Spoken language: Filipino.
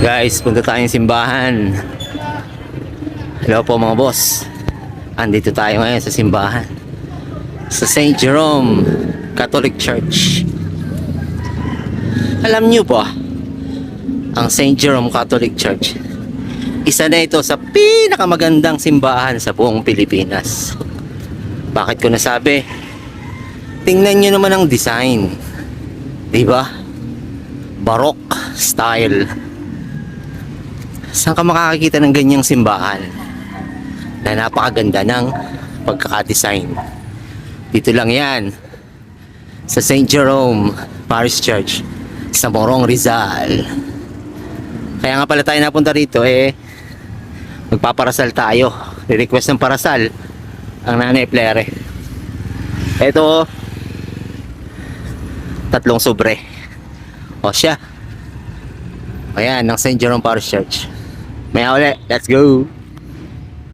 Guys, punta tayong simbahan. Hello po mga boss. Andito tayo ngayon sa simbahan, sa St. Jerome Catholic Church. Alam nyo ba, ang St. Jerome Catholic Church, isa na ito sa pinakamagandang simbahan sa buong Pilipinas. Bakit ko nasabi? Tingnan nyo naman ang design, diba? Baroque style. Saan ka makakakita ng ganyang simbahan na napakaganda ng pagkakadesign? Dito lang yan sa St. Jerome Parish Church sa Morong, Rizal. Kaya nga pala tayo napunta rito, magpaparasal tayo. Request ng parasal ang Nanay Flere. Ito, 3 sobre. O siya, ayan, ng St. Jerome Parish Church. Maya ulit, let's go!